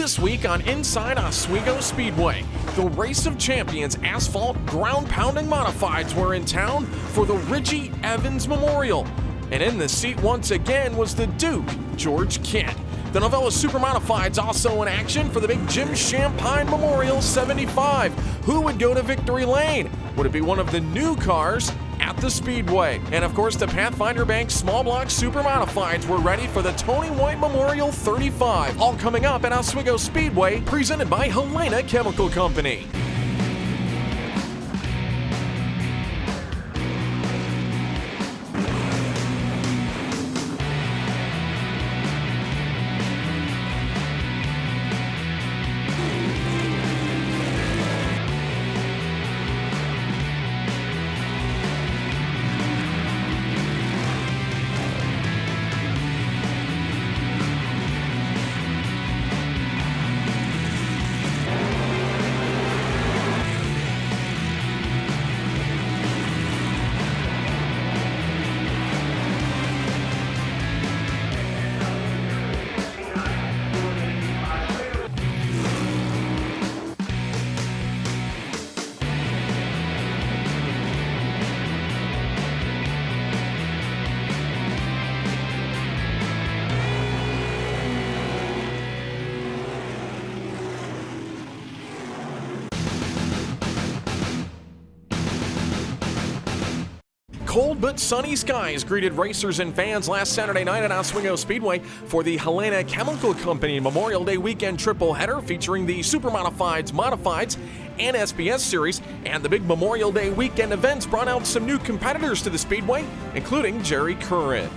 This week on Inside Oswego Speedway, the Race of Champions asphalt ground-pounding modifieds were in town for the Richie Evans Memorial. And in the seat once again was the Duke, George Kent. The Novelis Supermodifieds also in action for the big Jim Champine Memorial 75. Who would go to victory lane? Would it be one of the new cars at the Speedway? And of course, the Pathfinder Bank Small Block Supermodifieds were ready for the Tony White Memorial 35. All coming up at Oswego Speedway, presented by Helena Chemical Company. Cold but sunny skies greeted racers and fans last Saturday night at Oswego Speedway for the Helena Chemical Company Memorial Day weekend triple header featuring the Supermodifieds, Modifieds, and SPS Series. And the big Memorial Day weekend events brought out some new competitors to the Speedway, including Jerry Curran.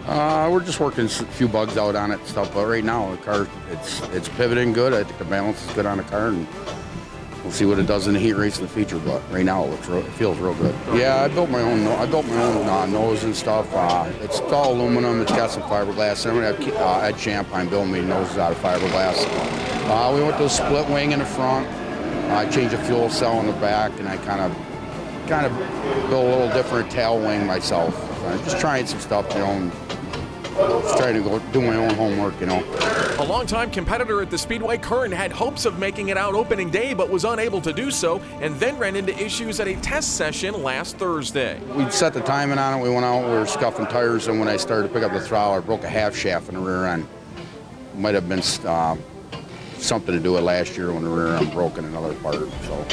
We're just working a few bugs out on it and stuff, but right now the car, it's pivoting good. I think the balance is good on the car, and we'll see what it does in the heat race in the feature, but right now it feels real good. Yeah, I built my own nose and stuff. It's all aluminum. It's got some fiberglass. I'm going to have Ed Shampine build me noses out of fiberglass. We went to a split wing in the front. I changed a fuel cell in the back, and I kind of built a little different tail wing myself. Just trying some stuff, just trying to go do my own homework, A longtime competitor at the Speedway, Curran had hopes of making it out opening day, but was unable to do so, and then ran into issues at a test session last Thursday. We set the timing on it. We went out, we were scuffing tires, and when I started to pick up the throttle, I broke a half shaft in the rear end. Might have been something to do with last year when the rear end broke in another part, so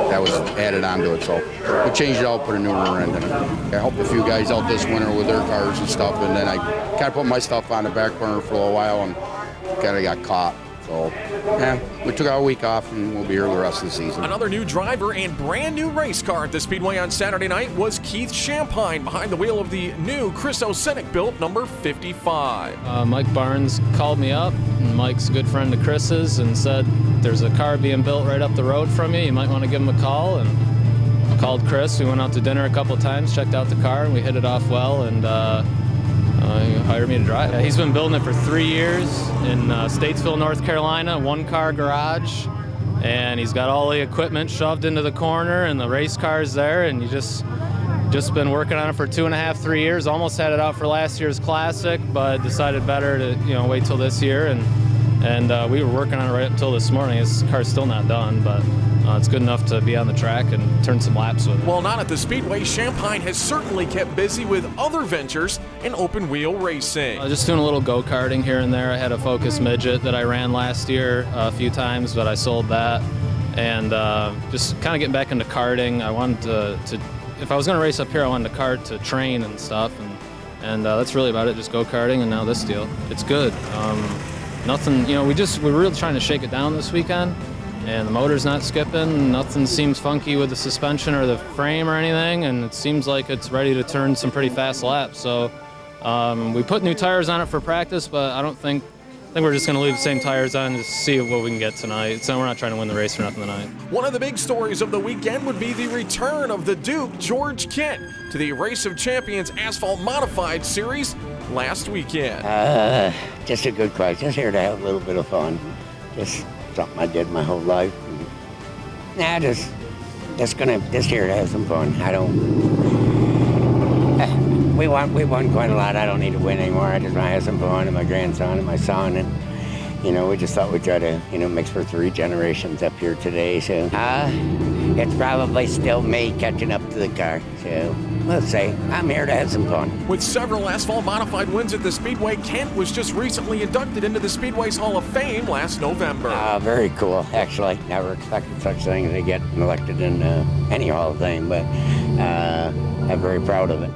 that was added onto it. So we changed it out, put a new rear end in it. I helped a few guys out this winter with their cars and stuff, and then I kind of put my stuff on the back burner for a little while and kind of got caught. So, yeah, we took our week off, and we'll be here the rest of the season. Another new driver and brand new race car at the Speedway on Saturday night was Keith Shampine behind the wheel of the new Chris Osinek built number 55. Mike Barnes called me up, and Mike's a good friend of Chris's, and said there's a car being built right up the road from you might want to give him a call. And I called Chris. We went out to dinner a couple times, checked out the car, and we hit it off well, and he hired me to drive. Yeah, he's been building it for 3 years in Statesville, North Carolina, one-car garage, and he's got all the equipment shoved into the corner and the race cars there, and you just been working on it for 2.5, 3 years. Almost had it out for last year's Classic, but decided better to wait till this year, and we were working on it right up until this morning. His car's still not done, but it's good enough to be on the track and turn some laps with it. While not at the Speedway, Shampine has certainly kept busy with other ventures in open-wheel racing. Just doing a little go-karting here and there. I had a Focus Midget that I ran last year a few times, but I sold that. And just kind of getting back into karting. I wanted to if I was going to race up here, I wanted to kart to train and stuff. And that's really about it, just go-karting, and now this deal. It's good. Nothing, we're really trying to shake it down this weekend. And the motor's not skipping, nothing seems funky with the suspension or the frame or anything, and it seems like it's ready to turn some pretty fast laps. So we put new tires on it for practice, but I think we're just going to leave the same tires on to see what we can get tonight. So we're not trying to win the race or nothing tonight. One of the big stories of the weekend would be the return of the Duke, George Kent, to the Race of Champions Asphalt Modified Series last weekend. Just a good car, just here to have a little bit of fun. Just something I did my whole life. Just here to have some fun. We won quite a lot. I don't need to win anymore. I just want to have some fun, and my grandson and my son, and we just thought we'd try to, mix for 3 generations up here today. So it's probably still me catching up to the car. So let's see. I'm here to have some fun. With several asphalt modified wins at the Speedway, Kent was just recently inducted into the Speedway's Hall of Fame last November. Very cool, actually. Never expected such things to get elected in any Hall of Fame, but I'm very proud of it.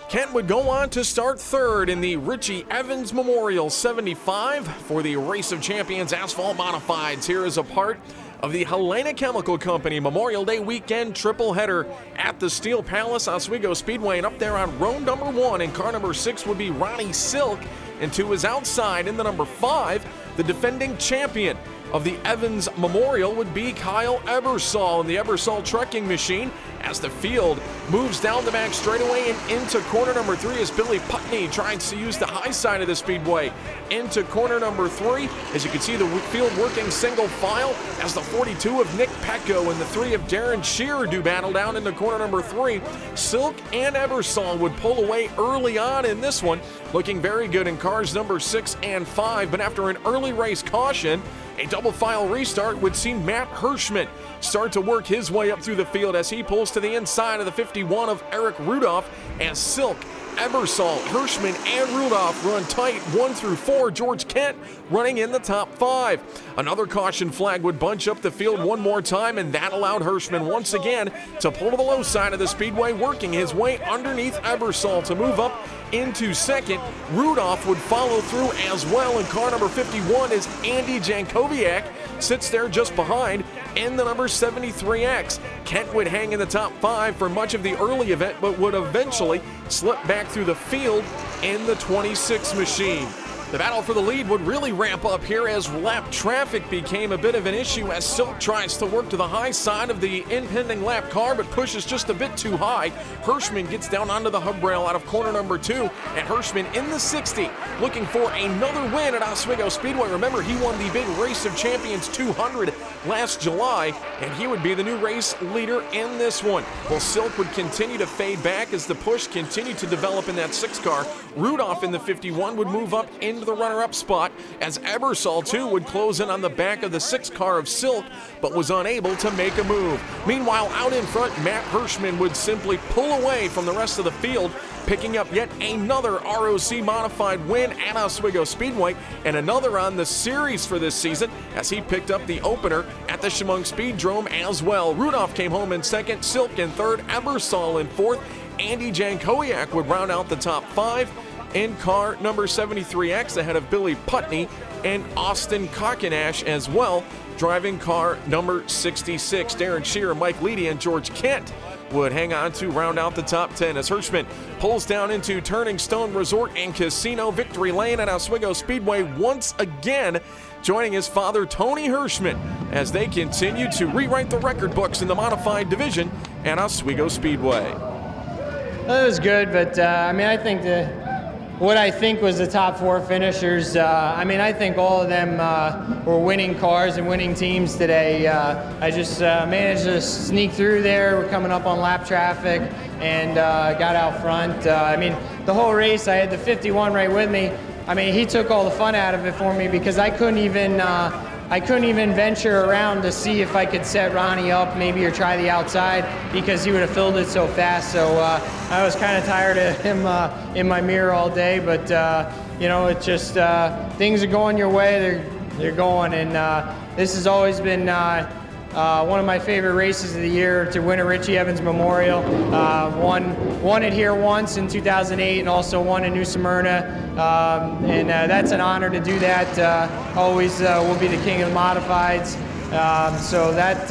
Kent would go on to start third in the Richie Evans Memorial 75 for the Race of Champions Asphalt Modifieds. Here is a part of the Helena Chemical Company Memorial Day weekend triple header at the Steel Palace Oswego Speedway. And up there on row number 1 in car number 6 would be Ronnie Silk, and to his outside in the number 5, the defending champion of the Evans Memorial would be Kyle Ebersol in the Ebersol Trucking Machine as the field moves down the back straightaway and into corner number 3 as Billy Putney tries to use the high side of the speedway into corner number 3. As you can see, the field working single file as the 42 of Nick Pecco and the 3 of Darren Shearer do battle down into corner number 3. Silk and Ebersol would pull away early on in this one, looking very good in cars number 6 and 5, but after an early race caution, a double file restart would see Matt Hirschman start to work his way up through the field as he pulls to the inside of the 51 of Eric Rudolph as Silk, Ebersol, Hirschman, and Rudolph run tight 1 through 4. George Kent running in the top 5. Another caution flag would bunch up the field one more time, and that allowed Hirschman once again to pull to the low side of the speedway, working his way underneath Ebersol to move up into second. Rudolph would follow through as well in car number 51 as Andy Jankowiak sits there just behind in the number 73X. Kent would hang in the top 5 for much of the early event, but would eventually slip back through the field in the 26 machine. The battle for the lead would really ramp up here as lap traffic became a bit of an issue as Silk tries to work to the high side of the impending lap car but pushes just a bit too high. Hirschman gets down onto the hub rail out of corner number 2, and Hirschman in the 60 looking for another win at Oswego Speedway. Remember, he won the big Race of Champions 200 last July, and he would be the new race leader in this one. Well, Silk would continue to fade back as the push continued to develop in that 6 car. Rudolph in the 51 would move up into the runner-up spot as Ebersol too would close in on the back of the 6 car of Silk but was unable to make a move. Meanwhile, out in front, Matt Hirschman would simply pull away from the rest of the field, picking up yet another ROC modified win at Oswego Speedway and another on the series for this season as he picked up the opener at the Chemung Speedrome as well. Rudolph came home in second, Silk in third, Ebersol in fourth. Andy Jankowiak would round out the top 5 in car number 73X ahead of Billy Putney and Austin Kokenash as well, driving car number 66. Darren Shearer, Mike Leedy, and George Kent would hang on to round out the top 10 as Hirschman pulls down into Turning Stone Resort and Casino Victory Lane at Oswego Speedway once again, joining his father Tony Hirschman as they continue to rewrite the record books in the modified division at Oswego Speedway. Well, it was good, but I think what I think was the top 4 finishers, I think all of them were winning cars and winning teams today. I just managed to sneak through there. We're coming up on lap traffic and got out front. The whole race, I had the 51 right with me. He took all the fun out of it for me because I couldn't even venture around to see if I could set Ronnie up maybe or try the outside because he would have filled it so fast. So I was kind of tired of him in my mirror all day, but it's just things are going your way, they're going, and this has always been one of my favorite races of the year to win a Richie Evans Memorial. Won it here once in 2008 and also won in New Smyrna. And that's an honor to do that. Always will be the king of the modifieds. So that,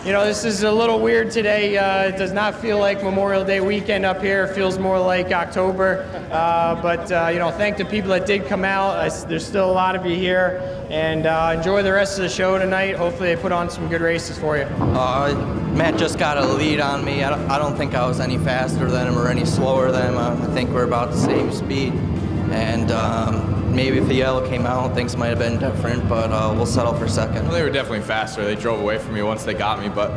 this is a little weird today. It does not feel like Memorial Day weekend up here. It feels more like October. But thank the people that did come out. There's still a lot of you here. And enjoy the rest of the show tonight. Hopefully they put on some good races for you. Matt just got a lead on me. I don't think I was any faster than him or any slower than him. I think we're about the same speed. And maybe if the yellow came out, things might have been different, but we'll settle for second. Well, they were definitely faster. They drove away from me once they got me, but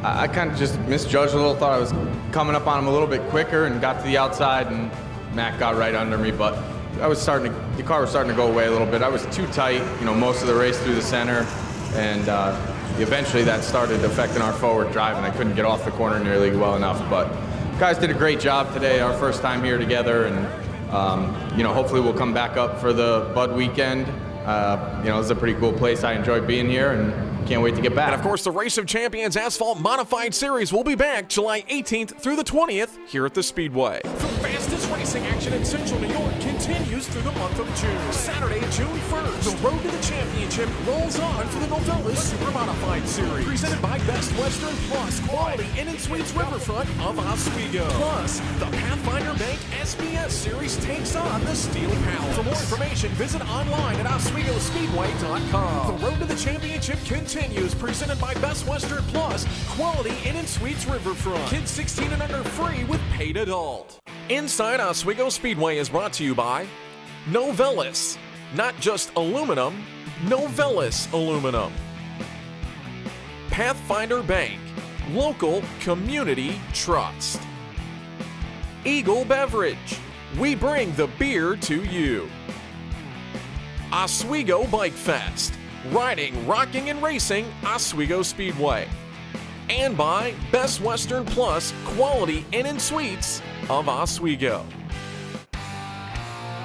I kind of just misjudged a little. Thought I was coming up on them a little bit quicker and got to the outside, and Matt got right under me. But the car was starting to go away a little bit. I was too tight, most of the race through the center, and eventually that started affecting our forward drive, and I couldn't get off the corner nearly well enough. But guys did a great job today, our first time here together, and hopefully we'll come back up for the Bud weekend. It's a pretty cool place. I enjoy being here and can't wait to get back. And of course, the Race of Champions Asphalt Modified Series will be back July 18th through the 20th here at the Speedway. The fastest racing action in Central New York continues through the month of June. Saturday, June 1st, the road to the championship rolls on for the Novelis Supermodified Series. Presented by Best Western Plus, quality Inn & Suites Riverfront of Oswego. Plus, the Pathfinder Bank SBS Series takes on the Steel Palace. For more information, visit online at OswegoSpeedway.com. The road to the championship continues, presented by Best Western Plus, quality Inn & Suites Riverfront. Kids 16 and under free with paid adult. Inside Oswego Speedway is brought to you by Novelis. Not just aluminum, Novelis aluminum. Pathfinder Bank, local community trust. Eagle Beverage, we bring the beer to you. Oswego Bike Fest, riding, rocking, and racing Oswego Speedway. And by Best Western Plus, quality Inn & Suites of Oswego.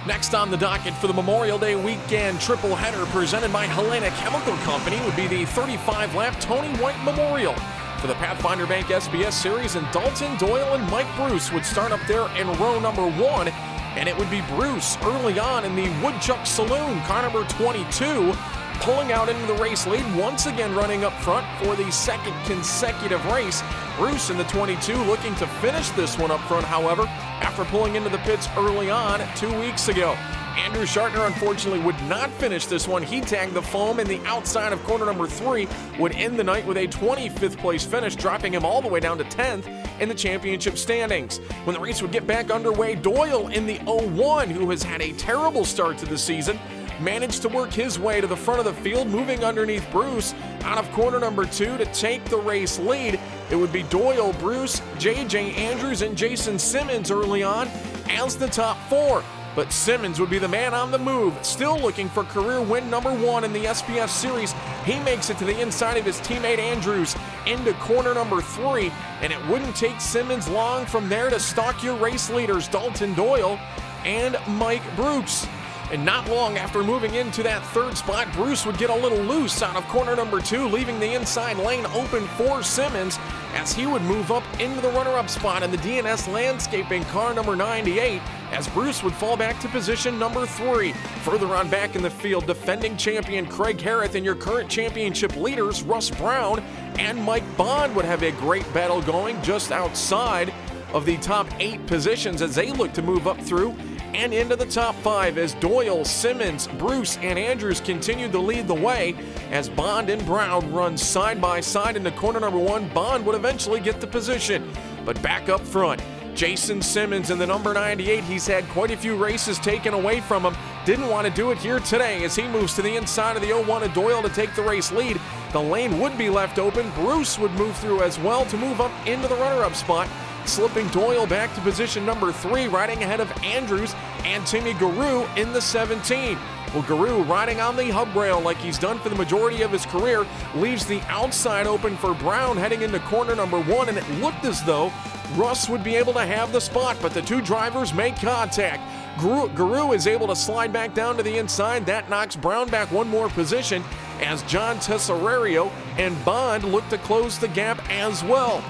Next on the docket for the Memorial Day weekend triple header presented by Helena Chemical Company would be the 35-lap Tony White Memorial. For the Pathfinder Bank SBS Series, and Dalton Doyle and Mike Bruce would start up there in row number 1, and it would be Bruce early on in the Woodchuck Saloon, car number 22, pulling out into the race lead, once again running up front for the second consecutive race. Bruce in the 22 looking to finish this one up front, however, after pulling into the pits early on 2 weeks ago. Andrew Schartner unfortunately would not finish this one. He tagged the foam, and the outside of corner number 3 would end the night with a 25th place finish, dropping him all the way down to 10th in the championship standings. When the race would get back underway, Doyle in the 01, who has had a terrible start to the season, managed to work his way to the front of the field, moving underneath Bruce out of corner number 2 to take the race lead. It would be Doyle, Bruce, J.J. Andrews, and Jason Simmons early on as the top 4. But Simmons would be the man on the move, still looking for career win number 1 in the SBS Series. He makes it to the inside of his teammate Andrews into corner number 3, and it wouldn't take Simmons long from there to stalk your race leaders Dalton Doyle and Mike Bruce. And not long after moving into that third spot, Bruce would get a little loose out of corner number 2, leaving the inside lane open for Simmons as he would move up into the runner-up spot in the DNS Landscaping car number 98, as Bruce would fall back to position number 3. Further on back in the field, defending champion Craig Harrith and your current championship leaders Russ Brown and Mike Bond would have a great battle going just outside of the top 8 positions as they look to move up through and into the top 5 as Doyle, Simmons, Bruce, and Andrews continued to lead the way as Bond and Brown run side by side into corner number 1. Bond would eventually get the position, but back up front, Jason Simmons in the number 98. He's had quite a few races taken away from him. Didn't want to do it here today as he moves to the inside of the 01 of Doyle to take the race lead. The lane would be left open. Bruce would move through as well to move up into the runner-up spot, slipping Doyle back to position number 3, riding ahead of Andrews and Timmy Guru in the 17. Well, Guru, riding on the hub rail like he's done for the majority of his career, leaves the outside open for Brown heading into corner number 1, and it looked as though Russ would be able to have the spot, but the two drivers make contact. Guru is able to slide back down to the inside. That knocks Brown back one more position as John Tesorario and Bond look to close the gap as well.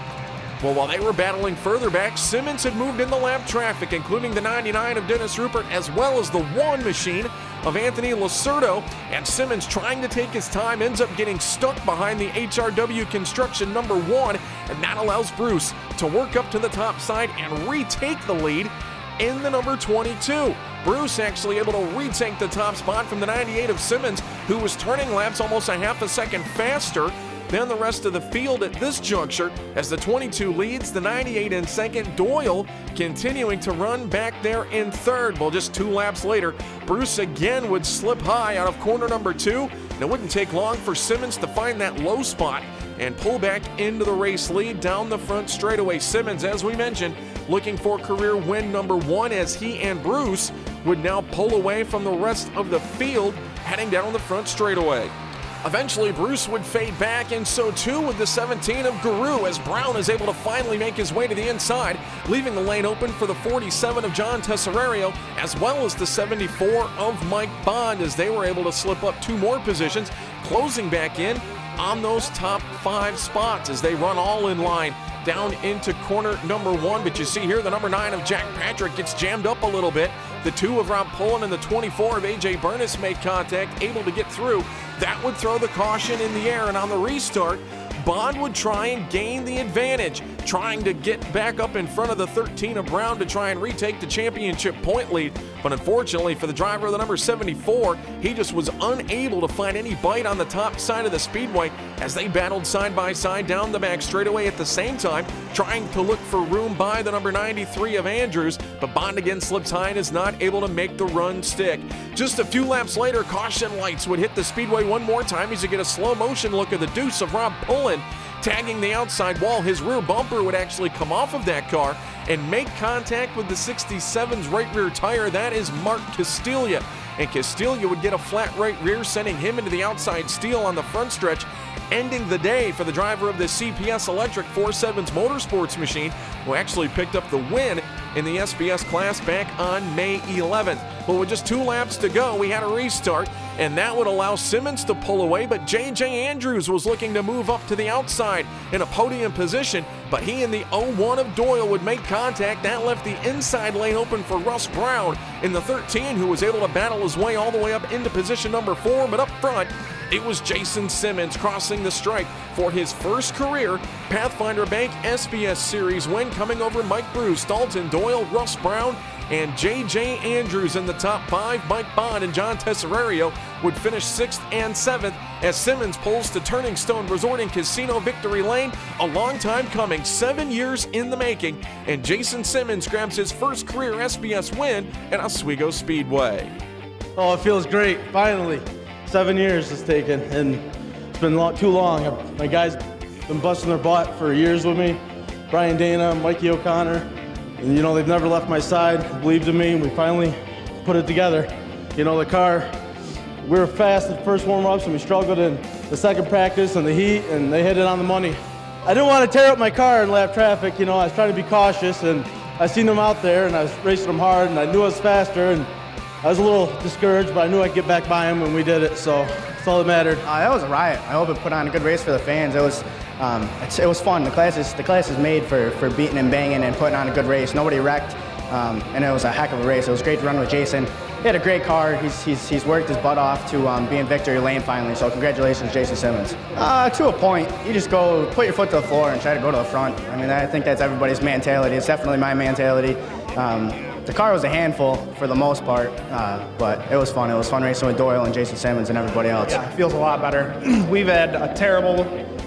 Well, while they were battling further back, Simmons had moved in the lap traffic, including the 99 of Dennis Rupert, as well as the 1 machine of Anthony Lacerdo. And Simmons, trying to take his time, ends up getting stuck behind the HRW Construction number 1, and that allows Bruce to work up to the top side and retake the lead in the number 22. Bruce actually able to retake the top spot from the 98 of Simmons, who was turning laps almost a half a second faster than the rest of the field at this juncture, as the 22 leads, the 98 in second, Doyle continuing to run back there in third. Well, just 2 laps later, Bruce again would slip high out of corner number 2, and it wouldn't take long for Simmons to find that low spot and pull back into the race lead down the front straightaway. Simmons, as we mentioned, looking for career win number 1 as he and Bruce would now pull away from the rest of the field, heading down the front straightaway. Eventually, Bruce would fade back, and so too would the 17 of Guru, as Brown is able to finally make his way to the inside, leaving the lane open for the 47 of John Tesserario, as well as the 74 of Mike Bond, as they were able to slip up 2 more positions, closing back in on those top 5 spots as they run all in line down into corner number 1. But you see here the number 9 of Jack Patrick gets jammed up a little bit. The 2 of Rob Pullen and the 24 of AJ Burness made contact, able to get through. That would throw the caution in the air, and on the restart, Bond would try and gain the advantage, trying to get back up in front of the 13 of Brown to try and retake the championship point lead. But unfortunately for the driver of the number 74, he just was unable to find any bite on the top side of the speedway as they battled side by side down the back straightaway at the same time, trying to look for room by the number 93 of Andrews, but Bond again slips high and is not able to make the run stick. Just a few laps later, caution lights would hit the speedway one more time as you get a slow motion look at the deuce of Rob Pullen tagging the outside wall. His rear bumper would actually come off of that car and make contact with the 67's right rear tire. That is Mark Castilla, and Castilla would get a flat right rear, sending him into the outside steel on the front stretch, ending the day for the driver of the CPS Electric 4.7's Motorsports machine, who actually picked up the win in the SBS class back on May 11th. But with just 2 laps to go, we had a restart, and that would allow Simmons to pull away, but J.J. Andrews was looking to move up to the outside in a podium position, but he and the 01 of Doyle would make contact. That left the inside lane open for Russ Brown in the 13, who was able to battle his way all the way up into position number 4, but up front, it was Jason Simmons crossing the stripe for his first career Pathfinder Bank SBS Series win, coming over Mike Bruce, Dalton Doyle, Russ Brown, and J.J. Andrews in the top 5. Mike Bond and John Tesserario would finish 6th and 7th as Simmons pulls to Turning Stone Resort and Casino Victory Lane. A long time coming, 7 years in the making, and Jason Simmons grabs his first career SBS win at Oswego Speedway. Oh, it feels great, finally. 7 years it's taken, and it's been too long. My guys been busting their butt for years with me. Brian Dana, Mikey O'Connor, and they've never left my side, believed in me, and we finally put it together. The car, we were fast at the first warm-ups, and we struggled in the second practice and the heat, and they hit it on the money. I didn't want to tear up my car in lap traffic. I was trying to be cautious, and I seen them out there, and I was racing them hard, and I knew I was faster, and I was a little discouraged, but I knew I'd get back by him, and we did it, so that's all that mattered. That was a riot. I hope it put on a good race for the fans. It was fun. The class is made for beating and banging and putting on a good race. Nobody wrecked, and it was a heck of a race. It was great to run with Jason. He had a great car. He's worked his butt off to be in victory lane finally, so congratulations, Jason Simmons. To a point, you just go put your foot to the floor and try to go to the front. I think that's everybody's mentality. It's definitely my mentality. The car was a handful for the most part, but it was fun. It was fun racing with Doyle and Jason Simmons and everybody else. Yeah, it feels a lot better. We've had a terrible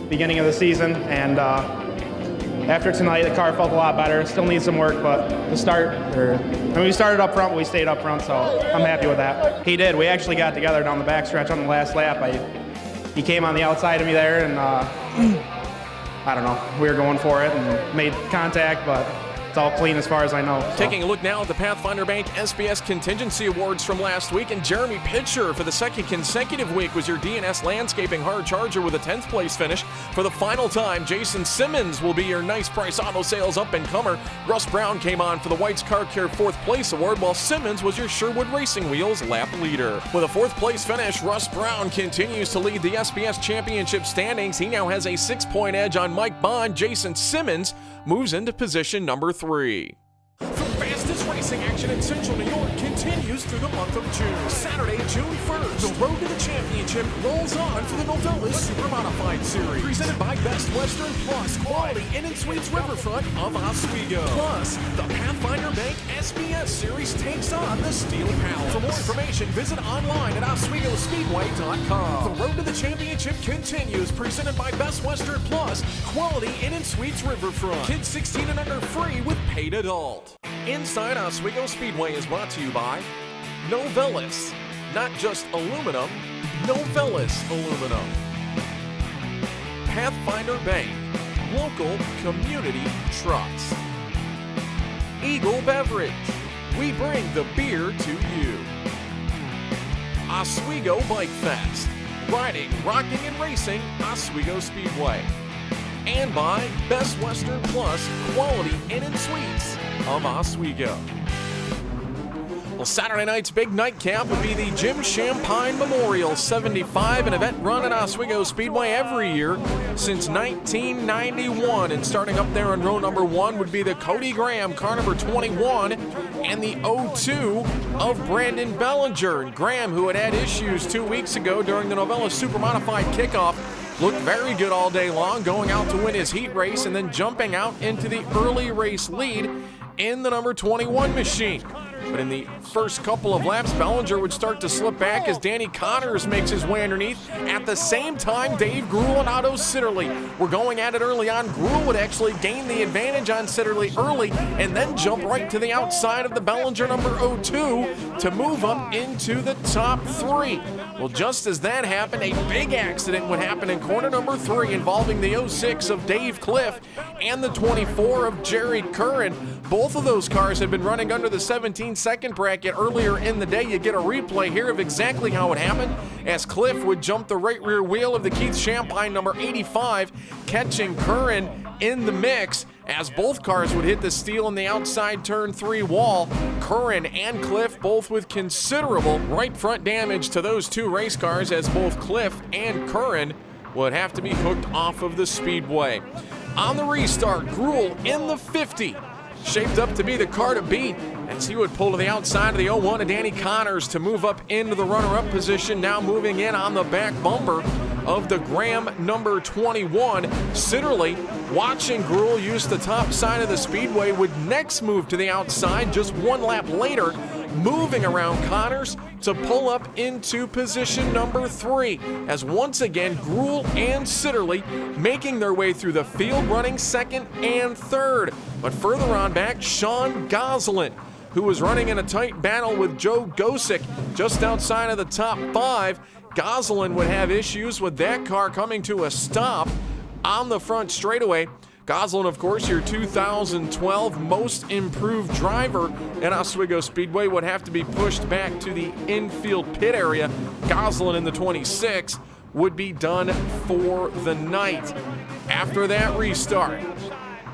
beginning of the season, and after tonight, the car felt a lot better. Still needs some work, but we started up front, but we stayed up front, so I'm happy with that. He did. We actually got together down the backstretch on the last lap. He came on the outside of me there, and I don't know. We were going for it and made contact, but it's all clean as far as I know. So. Taking a look now at the Pathfinder Bank SBS Contingency Awards from last week, and Jeremy Pitcher for the second consecutive week was your DNS Landscaping Hard Charger with a 10th place finish. For the final time, Jason Simmons will be your Nice Price Auto Sales up-and-comer. Russ Brown came on for the White's Car Care 4th place award, while Simmons was your Sherwood Racing Wheels lap leader. With a 4th place finish, Russ Brown continues to lead the SBS Championship standings. He now has a 6-point edge on Mike Bond. Jason Simmons moves into position number 3. The fastest racing action in Central New York continues through the month of June. Saturday, June 1st, the road to the championship rolls on for the Novelis Supermodified Series. Presented by Best Western Plus, quality Inn & Suites Riverfront of Oswego. Plus, the Pathfinder Bank SBS Series takes on the Steel Palace. For more information, visit online at OswegoSpeedway.com. The road to the championship continues, presented by Best Western Plus, quality Inn & Suites Riverfront. Kids 16 and under free with paid adult. Inside Oswego Speedway is brought to you by Novelis. Not just aluminum, Novelis aluminum. Pathfinder Bank, local community trust. Eagle Beverage, we bring the beer to you. Oswego Bike Fest, riding, rocking, and racing Oswego Speedway. And by Best Western Plus Quality Inn and Suites of Oswego. Well, Saturday night's big nightcap would be the Champine Memorial 75, an event run at Oswego Speedway every year since 1991. And starting up there in row number 1 would be the Kody Graham car number 21 and the 02 of Brandon Bellinger. And Graham, who had issues 2 weeks ago during the Novelis Supermodified kickoff, looked very good all day long, going out to win his heat race and then jumping out into the early race lead in the number 21 machine. But in the first couple of laps, Bellinger would start to slip back as Danny Connors makes his way underneath. At the same time, Dave Gruhl and Otto Sitterly were going at it early on. Gruhl would actually gain the advantage on Sitterly early and then jump right to the outside of the Bellinger number 02 to move up into the top 3. Well, just as that happened, a big accident would happen in corner number 3 involving the 06 of Dave Cliff and the 24 of Jerry Curran. Both of those cars had been running under the 17-second bracket earlier in the day. You get a replay here of exactly how it happened as Cliff would jump the right rear wheel of the Keith Shampine number 85, catching Curran in the mix as both cars would hit the steel in the outside turn 3 wall. Curran and Cliff both with considerable right front damage to those two race cars as both Cliff and Curran would have to be hooked off of the speedway. On the restart, Gruhl in the 50, shaped up to be the car to beat as he would pull to the outside of the 01 of Danny Connors to move up into the runner-up position, now moving in on the back bumper of the Graham number 21. Sitterly, watching Gruhl use the top side of the speedway, would next move to the outside just one lap later, moving around Connors to pull up into position number 3, as once again Gruhl and Sitterly making their way through the field, running second and third. But further on back, Sean Goslin, who was running in a tight battle with Joe Gosick just outside of the top 5. Goslin would have issues with that car coming to a stop on the front straightaway. Goslin, of course, your 2012 most improved driver at Oswego Speedway, would have to be pushed back to the infield pit area. Goslin in the 26 would be done for the night. After that restart,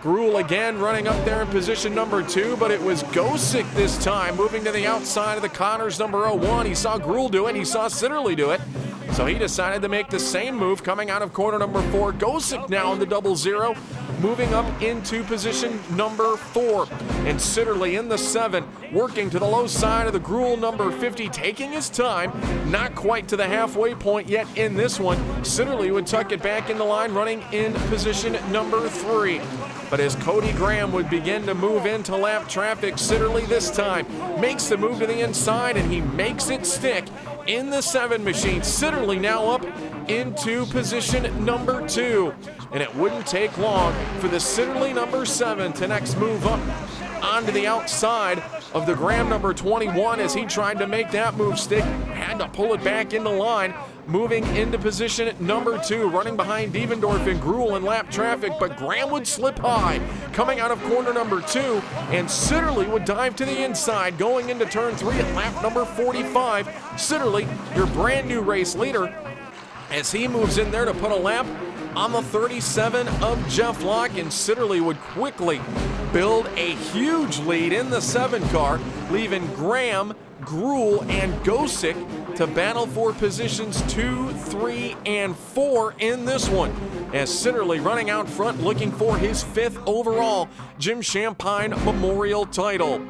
Gruhl again running up there in position number 2, but it was Gosick this time moving to the outside of the Connors number 01. He saw Gruhl do it, he saw Sitterly do it, so he decided to make the same move coming out of corner number 4. Gosick now in the 00, moving up into position number 4. And Sitterly in the 7, working to the low side of the Gruhl number 50, taking his time, not quite to the halfway point yet in this one. Sitterly would tuck it back in the line, running in position number 3. But as Kody Graham would begin to move into lap traffic, Sitterly this time makes the move to the inside, and he makes it stick in the 7 machine. Sitterly now up into position number 2. And it wouldn't take long for the Sitterly number 7 to next move up onto the outside of the Graham number 21 as he tried to make that move stick. Had to pull it back into line, moving into position number 2, running behind Devendorf and Gruhl in lap traffic, but Graham would slip high coming out of corner number 2, and Sitterly would dive to the inside going into turn 3 at lap number 45. Sitterly, your brand new race leader, as he moves in there to put a lap on the 37 of Jeff Locke, and Sitterly would quickly build a huge lead in the 7 car, leaving Graham, Gruhl, and Gosick to battle for positions 2, 3, and 4 in this one, as Sitterly running out front looking for his 5th overall Champine Memorial title.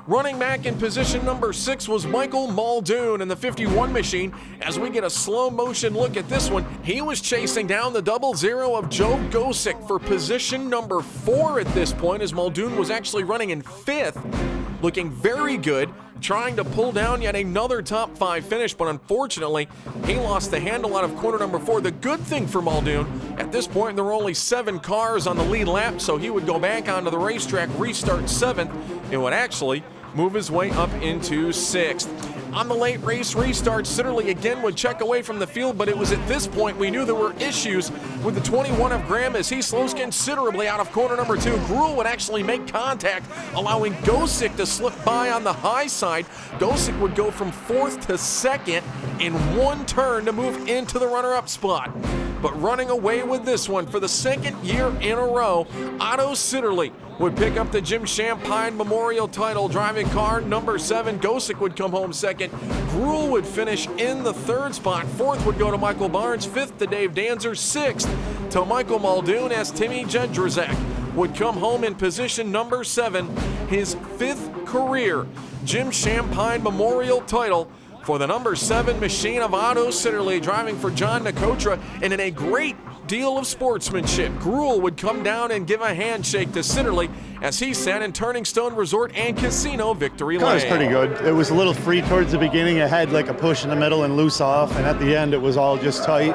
Running back in position number 6 was Michael Muldoon in the 51 machine. As we get a slow motion look at this one, he was chasing down the 00 of Joe Gosick for position number 4 at this point, as Muldoon was actually running in 5th, looking very good, trying to pull down yet another top 5 finish, but unfortunately, he lost the handle out of corner number 4. The good thing for Muldoon, at this point, there were only 7 cars on the lead lap, so he would go back onto the racetrack, restart 7th, and would actually move his way up into 6th. On the late race restart, Sitterly again would check away from the field, but it was at this point we knew there were issues with the 21 of Graham as he slows considerably out of corner number 2. Gruel would actually make contact, allowing Gosick to slip by on the high side. Gosick would go from 4th to 2nd in one turn to move into the runner-up spot. But running away with this one for the 2nd year in a row, Otto Sitterly would pick up the Jim Champine Memorial title, driving car number 7. Gosick would come home 2nd. Gruel would finish in the 3rd spot. 4th would go to Michael Barnes. 5th to Dave Danzer. 6th to Michael Muldoon as Timmy Jedrzak would come home in position number 7. His 5th career Jim Champine Memorial title for the number 7 machine of Otto Sitterly, driving for John Nicotra, and in a great deal of sportsmanship, Gruel would come down and give a handshake to Sitterly as he sat in Turning Stone Resort and Casino victory lane. It was pretty good. It was a little free towards the beginning. It had like a push in the middle and loose off, and at the end it was all just tight.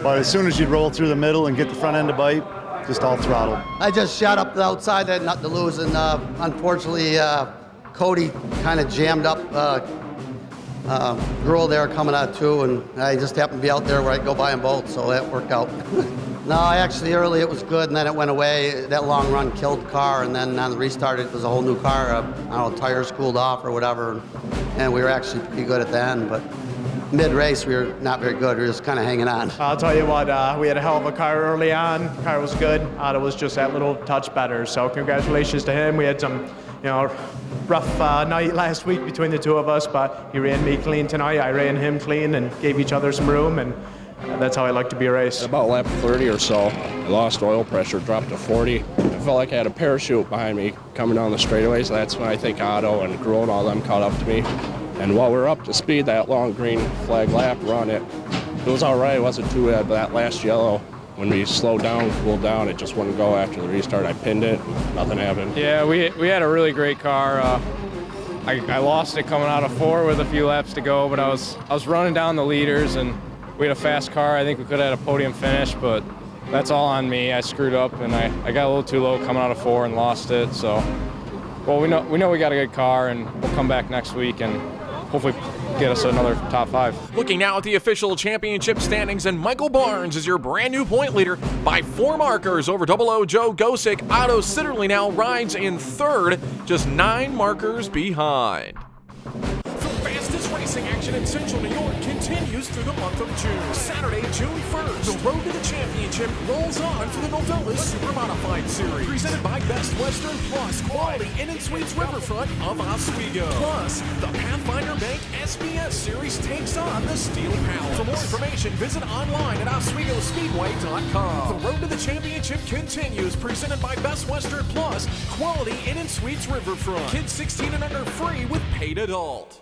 But as soon as you'd roll through the middle and get the front end to bite, just all throttled. I just shot up the outside, had nothing to lose, and unfortunately Kody kind of jammed up Gruel there coming out too, and I just happened to be out there where I go by them both, so that worked out. No, actually early it was good, and then it went away. That long run killed the car, and then on the restart it was a whole new car. I don't know, tires cooled off or whatever, and we were actually pretty good at the end, but mid-race we were not very good. We were just kind of hanging on. I'll tell you what, we had a hell of a car early on. The car was good. Otto was just that little touch better, so congratulations to him. We had some, rough night last week between the two of us, but he ran me clean tonight. I ran him clean and gave each other some room, and that's how I like to be raced. About lap 30 or so, I lost oil pressure, dropped to 40. I felt like I had a parachute behind me coming down the straightaways. That's when I think Otto and Gruel and all them caught up to me. And while we're up to speed, that long green flag lap run, it was all right. It wasn't too bad, but that last yellow, when we slowed down, cooled down, it just wouldn't go after the restart. I pinned it, nothing happened. Yeah, we had a really great car. I lost it coming out of 4 with a few laps to go, but I was running down the leaders, and we had a fast car. I think we could have had a podium finish, but that's all on me. I screwed up, and I got a little too low coming out of 4 and lost it. So, well, we know we got a good car, and we'll come back next week and hopefully get us another top 5. Looking now at the official championship standings, and Michael Barnes is your brand new point leader by 4 markers over 00 Joe Gosick. Otto Sitterly now rides in 3rd, just 9 markers behind. The fastest racing action in Central New York continues through the month of June. Saturday, June 1st, the road to the championship rolls on for the Novelis Supermodified Series, presented by Best Western Plus, Quality Inn and Suites Riverfront of Oswego. Plus, the Pathfinder Bank SBS Series takes on the Steel Palace. For more information, visit online at OswegoSpeedway.com. The road to the championship continues, presented by Best Western Plus, Quality Inn and Suites Riverfront. Kids 16 and under free with paid adult.